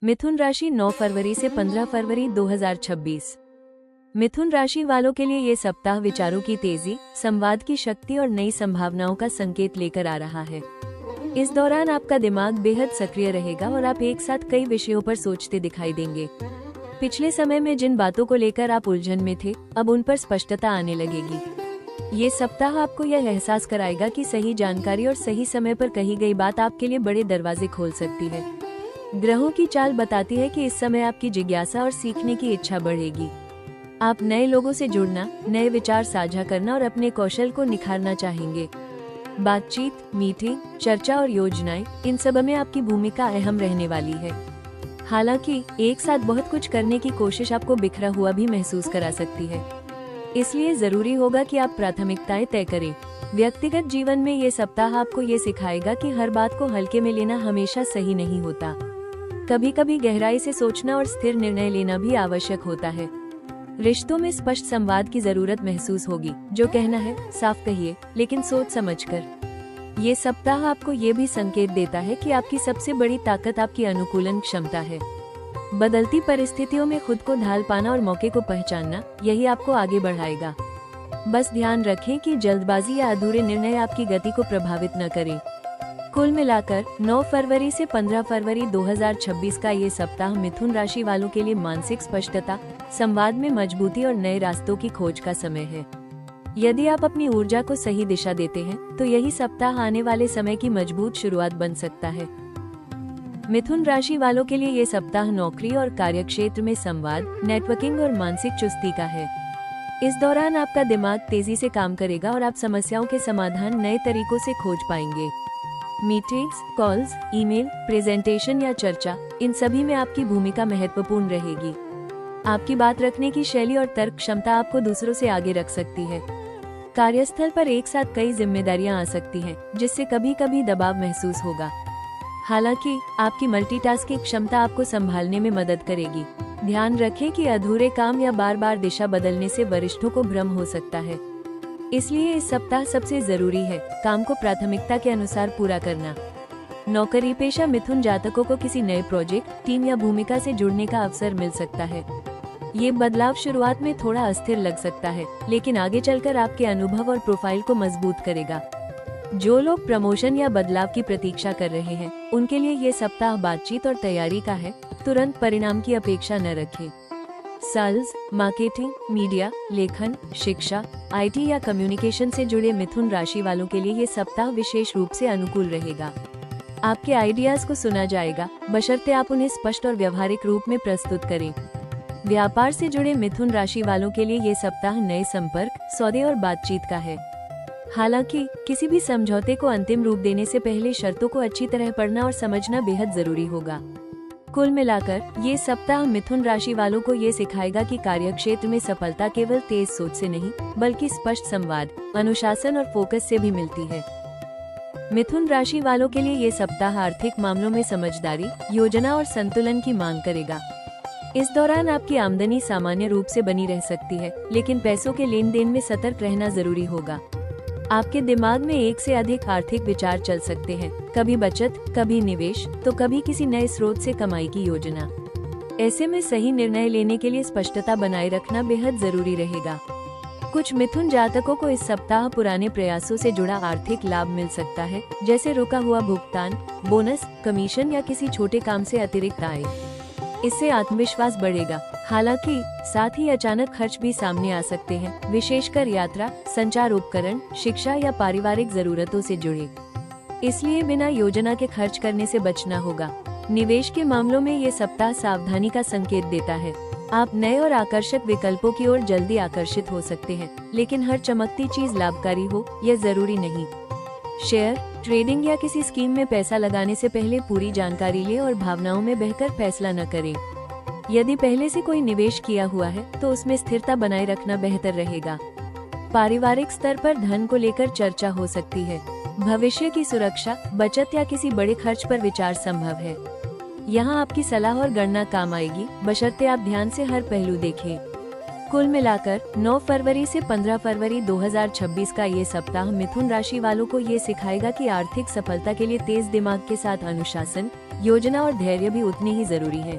मिथुन राशि 9 फरवरी से 15 फरवरी 2026। मिथुन राशि वालों के लिए ये सप्ताह विचारों की तेजी, संवाद की शक्ति और नई संभावनाओं का संकेत लेकर आ रहा है। इस दौरान आपका दिमाग बेहद सक्रिय रहेगा और आप एक साथ कई विषयों पर सोचते दिखाई देंगे। पिछले समय में जिन बातों को लेकर आप उलझन में थे, अब उन पर स्पष्टता आने लगेगी। ये सप्ताह आपको यह एहसास कराएगा कि सही जानकारी और सही समय पर कही गई बात आपके लिए बड़े दरवाजे खोल सकती है। ग्रहों की चाल बताती है कि इस समय आपकी जिज्ञासा और सीखने की इच्छा बढ़ेगी। आप नए लोगों से जुड़ना, नए विचार साझा करना और अपने कौशल को निखारना चाहेंगे। बातचीत, मीटिंग, चर्चा और योजनाएं, इन सब में आपकी भूमिका अहम रहने वाली है। हालांकि एक साथ बहुत कुछ करने की कोशिश आपको बिखरा हुआ भी महसूस करा सकती है, इसलिए जरूरी होगा कि आप प्राथमिकताएं तय करें। व्यक्तिगत जीवन में ये सप्ताह आपको ये सिखाएगा कि हर बात को हल्के में लेना हमेशा सही नहीं होता। कभी कभी गहराई से सोचना और स्थिर निर्णय लेना भी आवश्यक होता है। रिश्तों में स्पष्ट संवाद की जरूरत महसूस होगी। जो कहना है साफ कहिए, लेकिन सोच समझकर। ये सप्ताह आपको ये भी संकेत देता है कि आपकी सबसे बड़ी ताकत आपकी अनुकूलन क्षमता है। बदलती परिस्थितियों में खुद को ढाल पाना और मौके को पहचानना, यही आपको आगे बढ़ाएगा। बस ध्यान रखें कि जल्दबाजी या अधूरे निर्णय आपकी गति को प्रभावित न करें। कुल मिलाकर 9 फरवरी से 15 फरवरी 2026 का ये सप्ताह मिथुन राशि वालों के लिए मानसिक स्पष्टता, संवाद में मजबूती और नए रास्तों की खोज का समय है। यदि आप अपनी ऊर्जा को सही दिशा देते हैं, तो यही सप्ताह आने वाले समय की मजबूत शुरुआत बन सकता है। मिथुन राशि वालों के लिए ये सप्ताह नौकरी और कार्यक्षेत्र में संवाद, नेटवर्किंग और मानसिक चुस्ती का है। इस दौरान आपका दिमाग तेजी से काम करेगा और आप समस्याओं के समाधान नए तरीकों से खोज पाएंगे। मीटिंग्स, कॉल्स, ईमेल, प्रेजेंटेशन या चर्चा, इन सभी में आपकी भूमिका महत्वपूर्ण रहेगी। आपकी बात रखने की शैली और तर्क क्षमता आपको दूसरों से आगे रख सकती है। कार्यस्थल पर एक साथ कई जिम्मेदारियां आ सकती हैं, जिससे कभी कभी दबाव महसूस होगा। हालांकि आपकी मल्टीटास्किंग क्षमता आपको संभालने में मदद करेगी। ध्यान रखें कि अधूरे काम या बार बार दिशा बदलने से वरिष्ठों को भ्रम हो सकता है। इसलिए इस सप्ताह सबसे जरूरी है काम को प्राथमिकता के अनुसार पूरा करना। नौकरी पेशा मिथुन जातकों को किसी नए प्रोजेक्ट, टीम या भूमिका से जुड़ने का अवसर मिल सकता है। ये बदलाव शुरुआत में थोड़ा अस्थिर लग सकता है, लेकिन आगे चलकर आपके अनुभव और प्रोफाइल को मजबूत करेगा। जो लोग प्रमोशन या बदलाव की प्रतीक्षा कर रहे हैं, उनके लिए ये सप्ताह बातचीत और तैयारी का है। तुरंत परिणाम की अपेक्षा न रखें। सेल्स, मार्केटिंग, मीडिया, लेखन, शिक्षा, IT या कम्युनिकेशन से जुड़े मिथुन राशि वालों के लिए ये सप्ताह विशेष रूप से अनुकूल रहेगा। आपके आइडियाज को सुना जाएगा, बशर्ते आप उन्हें स्पष्ट और व्यवहारिक रूप में प्रस्तुत करें। व्यापार से जुड़े मिथुन राशि वालों के लिए ये सप्ताह नए संपर्क, सौदे और बातचीत का है। हालांकि किसी भी समझौते को अंतिम रूप देने से पहले शर्तों को अच्छी तरह पढ़ना और समझना बेहद जरूरी होगा। कुल मिलाकर ये सप्ताह मिथुन राशि वालों को ये सिखाएगा कि कार्यक्षेत्र में सफलता केवल तेज सोच से नहीं, बल्कि स्पष्ट संवाद, अनुशासन और फोकस से भी मिलती है। मिथुन राशि वालों के लिए ये सप्ताह आर्थिक मामलों में समझदारी, योजना और संतुलन की मांग करेगा। इस दौरान आपकी आमदनी सामान्य रूप से बनी रह सकती है, लेकिन पैसों के लेन देन में सतर्क रहना जरूरी होगा। आपके दिमाग में एक से अधिक आर्थिक विचार चल सकते हैं, कभी बचत, कभी निवेश, तो कभी किसी नए स्रोत से कमाई की योजना। ऐसे में सही निर्णय लेने के लिए स्पष्टता बनाए रखना बेहद जरूरी रहेगा। कुछ मिथुन जातकों को इस सप्ताह पुराने प्रयासों से जुड़ा आर्थिक लाभ मिल सकता है, जैसे रुका हुआ भुगतान, बोनस, कमीशन या किसी छोटे काम से अतिरिक्त आय। इससे आत्मविश्वास बढ़ेगा। हालांकि साथ ही अचानक खर्च भी सामने आ सकते हैं, विशेषकर यात्रा, संचार उपकरण, शिक्षा या पारिवारिक जरूरतों से जुड़े। इसलिए बिना योजना के खर्च करने से बचना होगा। निवेश के मामलों में ये सप्ताह सावधानी का संकेत देता है। आप नए और आकर्षक विकल्पों की ओर जल्दी आकर्षित हो सकते हैं, लेकिन हर चमकती चीज लाभकारी हो यह जरूरी नहीं। शेयर, ट्रेडिंग या किसी स्कीम में पैसा लगाने से पहले पूरी जानकारी लें और भावनाओं में बहकर फैसला न करें। यदि पहले से कोई निवेश किया हुआ है, तो उसमें स्थिरता बनाए रखना बेहतर रहेगा। पारिवारिक स्तर पर धन को लेकर चर्चा हो सकती है। भविष्य की सुरक्षा, बचत या किसी बड़े खर्च पर विचार संभव है। यहाँ आपकी सलाह और गणना काम आएगी, बशर्ते आप ध्यान से हर पहलू देखें। कुल मिलाकर 9 फरवरी से 15 फरवरी 2026 का ये सप्ताह मिथुन राशि वालों को ये सिखाएगा कि आर्थिक सफलता के लिए तेज दिमाग के साथ अनुशासन, योजना और धैर्य भी उतनी ही जरूरी है।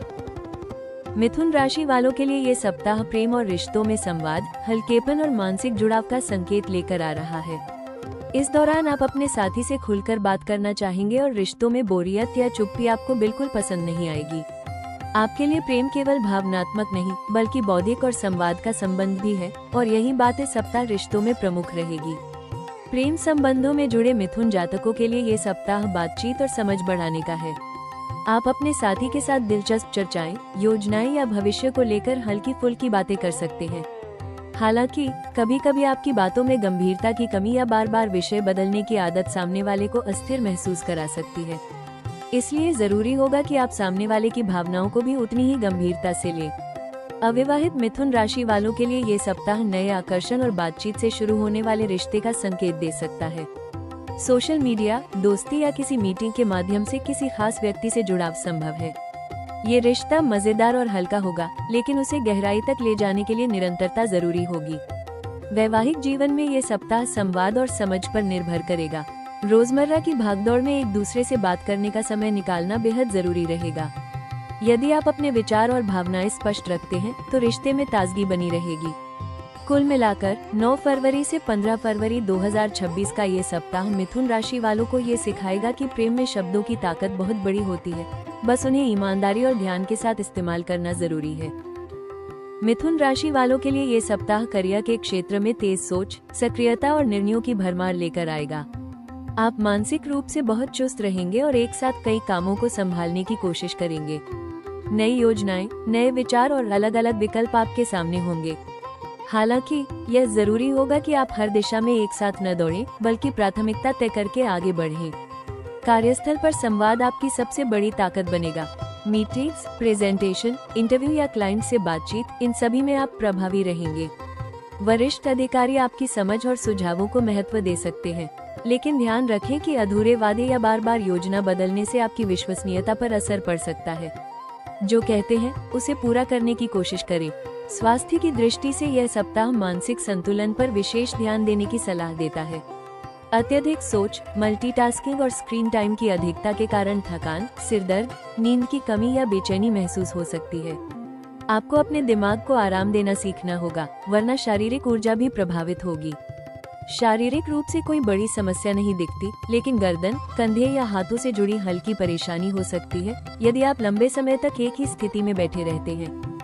मिथुन राशि वालों के लिए ये सप्ताह प्रेम और रिश्तों में संवाद, हल्केपन और मानसिक जुड़ाव का संकेत लेकर आ रहा है। इस दौरान आप अपने साथी से खुलकर बात करना चाहेंगे और रिश्तों में बोरियत या चुप्पी आपको बिल्कुल पसंद नहीं आएगी। आपके लिए प्रेम केवल भावनात्मक नहीं बल्कि बौद्धिक और संवाद का संबंध भी है और यही बात इस सप्ताह रिश्तों में प्रमुख रहेगी। प्रेम संबंधों में जुड़े मिथुन जातकों के लिए ये सप्ताह बातचीत और समझ बढ़ाने का है। आप अपने साथी के साथ दिलचस्प चर्चाएं, योजनाएं या भविष्य को लेकर हल्की फुल्की बातें कर सकते हैं। हालांकि कभी कभी आपकी बातों में गंभीरता की कमी या बार बार विषय बदलने की आदत सामने वाले को अस्थिर महसूस करा सकती है। इसलिए जरूरी होगा कि आप सामने वाले की भावनाओं को भी उतनी ही गंभीरता से लें। अविवाहित मिथुन राशि वालों के लिए ये सप्ताह नए आकर्षण और बातचीत से शुरू होने वाले रिश्ते का संकेत दे सकता है। सोशल मीडिया, दोस्ती या किसी मीटिंग के माध्यम से किसी खास व्यक्ति से जुड़ाव संभव है। ये रिश्ता मजेदार और हल्का होगा, लेकिन उसे गहराई तक ले जाने के लिए निरंतरता जरूरी होगी। वैवाहिक जीवन में ये सप्ताह संवाद और समझ पर निर्भर करेगा। रोजमर्रा की भागदौड़ में एक दूसरे से बात करने का समय निकालना बेहद जरूरी रहेगा। यदि आप अपने विचार और भावनाएं स्पष्ट रखते हैं तो रिश्ते में ताजगी बनी रहेगी। कुल मिलाकर 9 फरवरी से 15 फरवरी 2026 का ये सप्ताह मिथुन राशि वालों को ये सिखाएगा कि प्रेम में शब्दों की ताकत बहुत बड़ी होती है, बस उन्हें ईमानदारी और ध्यान के साथ इस्तेमाल करना जरूरी है। मिथुन राशि वालों के लिए ये सप्ताह करियर के क्षेत्र में तेज सोच, सक्रियता और निर्णयों की भरमार लेकर आएगा। आप मानसिक रूप से बहुत चुस्त रहेंगे और एक साथ कई कामों को संभालने की कोशिश करेंगे। नई योजनाएं, नए विचार और अलग अलग विकल्प आपके सामने होंगे। हालांकि यह जरूरी होगा कि आप हर दिशा में एक साथ न दौड़ें, बल्कि प्राथमिकता तय करके आगे बढ़ें। कार्यस्थल पर संवाद आपकी सबसे बड़ी ताकत बनेगा। मीटिंग्स, प्रेजेंटेशन, इंटरव्यू या क्लाइंट से बातचीत, इन सभी में आप प्रभावी रहेंगे। वरिष्ठ अधिकारी आपकी समझ और सुझावों को महत्व दे सकते हैं, लेकिन ध्यान रखें कि अधूरे वादे या बार बार योजना बदलने से आपकी विश्वसनीयता पर असर पड़ सकता है। जो कहते हैं उसे पूरा करने की कोशिश करें। स्वास्थ्य की दृष्टि से यह सप्ताह मानसिक संतुलन पर विशेष ध्यान देने की सलाह देता है। अत्यधिक सोच, मल्टीटास्किंग और स्क्रीन टाइम की अधिकता के कारण थकान, सिरदर्द, नींद की कमी या बेचैनी महसूस हो सकती है। आपको अपने दिमाग को आराम देना सीखना होगा, वरना शारीरिक ऊर्जा भी प्रभावित होगी। शारीरिक रूप से कोई बड़ी समस्या नहीं दिखती, लेकिन गर्दन, कंधे या हाथों से जुड़ी हल्की परेशानी हो सकती है यदि आप लंबे समय तक एक ही स्थिति में बैठे रहते हैं।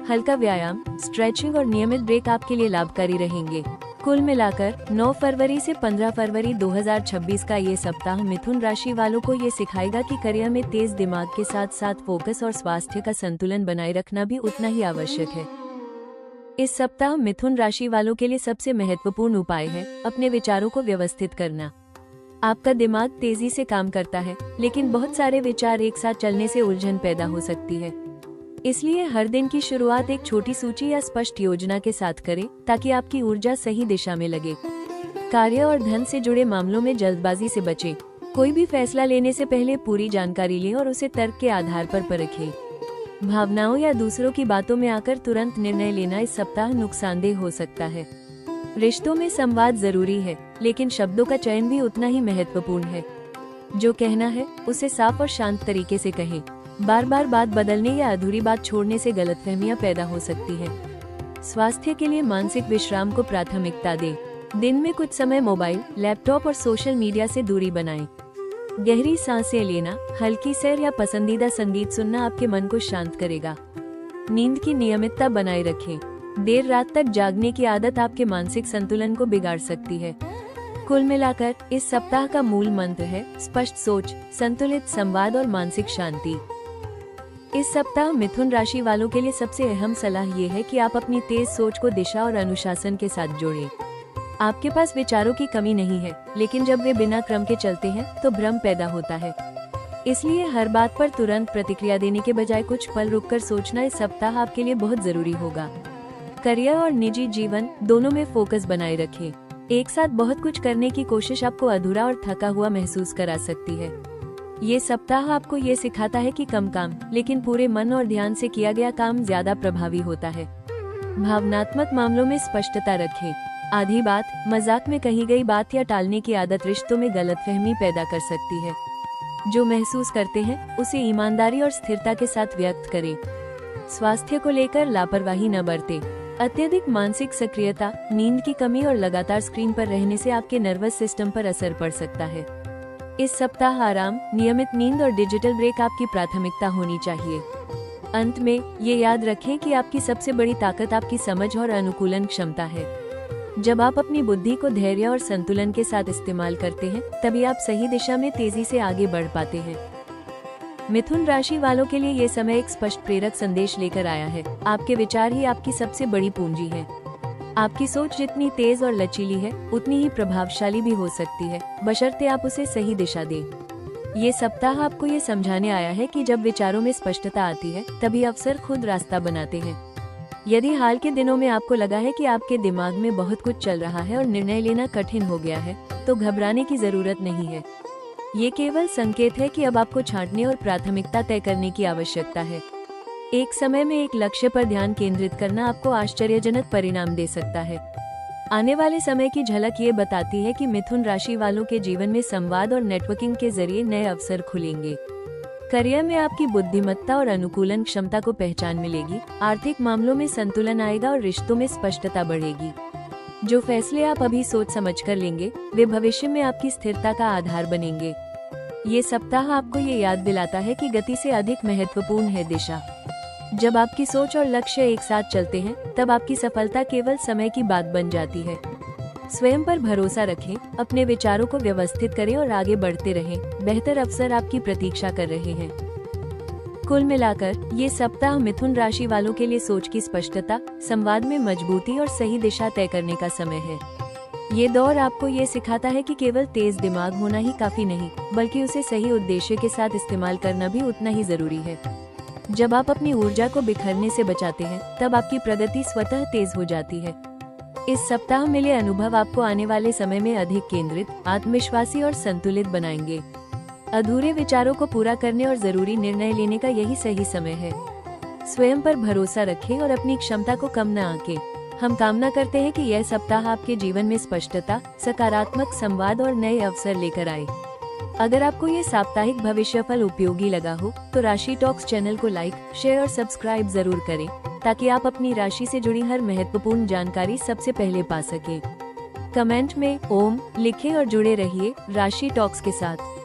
हल्का व्यायाम, स्ट्रेचिंग और नियमित ब्रेक आपके लिए लाभकारी रहेंगे। कुल मिलाकर 9 फरवरी से 15 फरवरी 2026 का ये सप्ताह मिथुन राशि वालों को ये सिखाएगा कि करियर में तेज दिमाग के साथ साथ फोकस और स्वास्थ्य का संतुलन बनाए रखना भी उतना ही आवश्यक है। इस सप्ताह मिथुन राशि वालों के लिए सबसे महत्वपूर्ण उपाय है अपने विचारों को व्यवस्थित करना। आपका दिमाग तेजी से काम करता है, लेकिन बहुत सारे विचार एक साथ चलने से उलझन पैदा हो सकती है। इसलिए हर दिन की शुरुआत एक छोटी सूची या स्पष्ट योजना के साथ करें, ताकि आपकी ऊर्जा सही दिशा में लगे। कार्य और धन से जुड़े मामलों में जल्दबाजी से बचें। कोई भी फैसला लेने से पहले पूरी जानकारी लें और उसे तर्क के आधार पर परखें। भावनाओं या दूसरों की बातों में आकर तुरंत निर्णय लेना इस सप्ताह नुकसानदेह हो सकता है। रिश्तों में संवाद जरूरी है, लेकिन शब्दों का चयन भी उतना ही महत्वपूर्ण है। जो कहना है उसे साफ और शांत तरीके से कहें। बार बार बात बदलने या अधूरी बात छोड़ने से गलतफहमियां पैदा हो सकती हैं। स्वास्थ्य के लिए मानसिक विश्राम को प्राथमिकता दें। दिन में कुछ समय मोबाइल, लैपटॉप और सोशल मीडिया से दूरी बनाएं। गहरी सांसें लेना, हल्की सैर या पसंदीदा संगीत सुनना आपके मन को शांत करेगा। नींद की नियमितता बनाए रखें। देर रात तक जागने की आदत आपके मानसिक संतुलन को बिगाड़ सकती है। कुल मिलाकर इस सप्ताह का मूल मंत्र है स्पष्ट सोच, संतुलित संवाद और मानसिक शांति। इस सप्ताह मिथुन राशि वालों के लिए सबसे अहम सलाह ये है कि आप अपनी तेज सोच को दिशा और अनुशासन के साथ जोड़ें। आपके पास विचारों की कमी नहीं है, लेकिन जब वे बिना क्रम के चलते हैं तो भ्रम पैदा होता है। इसलिए हर बात पर तुरंत प्रतिक्रिया देने के बजाय कुछ पल रुककर सोचना इस सप्ताह आपके लिए बहुत जरूरी होगा। करियर और निजी जीवन दोनों में फोकस बनाए रखें। एक साथ बहुत कुछ करने की कोशिश आपको अधूरा और थका हुआ महसूस करा सकती है। ये सप्ताह आपको ये सिखाता है कि कम काम, लेकिन पूरे मन और ध्यान से किया गया काम ज्यादा प्रभावी होता है। भावनात्मक मामलों में स्पष्टता रखें। आधी बात, मजाक में कही गई बात या टालने की आदत रिश्तों में गलतफहमी पैदा कर सकती है। जो महसूस करते हैं उसे ईमानदारी और स्थिरता के साथ व्यक्त करें। स्वास्थ्य को लेकर लापरवाही न बरतें। अत्यधिक मानसिक सक्रियता, नींद की कमी और लगातार स्क्रीन पर रहने से आपके नर्वस सिस्टम पर असर पड़ सकता है। इस सप्ताह आराम, नियमित नींद और डिजिटल ब्रेक आपकी प्राथमिकता होनी चाहिए। अंत में ये याद रखें कि आपकी सबसे बड़ी ताकत आपकी समझ और अनुकूलन क्षमता है। जब आप अपनी बुद्धि को धैर्य और संतुलन के साथ इस्तेमाल करते हैं, तभी आप सही दिशा में तेजी से आगे बढ़ पाते हैं। मिथुन राशि वालों के लिए ये समय एक स्पष्ट प्रेरक संदेश लेकर आया है। आपके विचार ही आपकी सबसे बड़ी पूंजी है। आपकी सोच जितनी तेज और लचीली है, उतनी ही प्रभावशाली भी हो सकती है, बशर्ते आप उसे सही दिशा दें। ये सप्ताह आपको ये समझाने आया है कि जब विचारों में स्पष्टता आती है, तभी अवसर खुद रास्ता बनाते हैं। यदि हाल के दिनों में आपको लगा है कि आपके दिमाग में बहुत कुछ चल रहा है और निर्णय लेना कठिन हो गया है, तो घबराने की जरूरत नहीं है। ये केवल संकेत है कि अब आपको छांटने और प्राथमिकता तय करने की आवश्यकता है। एक समय में एक लक्ष्य पर ध्यान केंद्रित करना आपको आश्चर्यजनक परिणाम दे सकता है। आने वाले समय की झलक ये बताती है कि मिथुन राशि वालों के जीवन में संवाद और नेटवर्किंग के जरिए नए अवसर खुलेंगे। करियर में आपकी बुद्धिमत्ता और अनुकूलन क्षमता को पहचान मिलेगी। आर्थिक मामलों में संतुलन आएगा और रिश्तों में स्पष्टता बढ़ेगी। जो फैसले आप अभी सोच समझ कर लेंगे, वे भविष्य में आपकी स्थिरता का आधार बनेंगे। ये सप्ताह आपको ये याद दिलाता है कि गति से अधिक महत्वपूर्ण है दिशा। जब आपकी सोच और लक्ष्य एक साथ चलते हैं, तब आपकी सफलता केवल समय की बात बन जाती है। स्वयं पर भरोसा रखें, अपने विचारों को व्यवस्थित करें और आगे बढ़ते रहें। बेहतर अवसर आपकी प्रतीक्षा कर रहे हैं। कुल मिलाकर ये सप्ताह मिथुन राशि वालों के लिए सोच की स्पष्टता, संवाद में मजबूती और सही दिशा तय करने का समय है। ये दौर आपको ये सिखाता है कि केवल तेज दिमाग होना ही काफी नहीं, बल्कि उसे सही उद्देश्य के साथ इस्तेमाल करना भी उतना ही जरूरी है। जब आप अपनी ऊर्जा को बिखरने से बचाते हैं, तब आपकी प्रगति स्वतः तेज हो जाती है। इस सप्ताह मिले अनुभव आपको आने वाले समय में अधिक केंद्रित, आत्मविश्वासी और संतुलित बनाएंगे। अधूरे विचारों को पूरा करने और जरूरी निर्णय लेने का यही सही समय है। स्वयं पर भरोसा रखें और अपनी क्षमता को कम न आंकें। हम कामना करते हैं कि यह सप्ताह आपके जीवन में स्पष्टता, सकारात्मक संवाद और नए अवसर लेकर आए। अगर आपको ये साप्ताहिक भविष्यफल उपयोगी लगा हो, तो राशि टॉक्स चैनल को लाइक, शेयर और सब्सक्राइब जरूर करें, ताकि आप अपनी राशि से जुड़ी हर महत्वपूर्ण जानकारी सबसे पहले पा सकें। कमेंट में ओम लिखें और जुड़े रहिए राशि टॉक्स के साथ।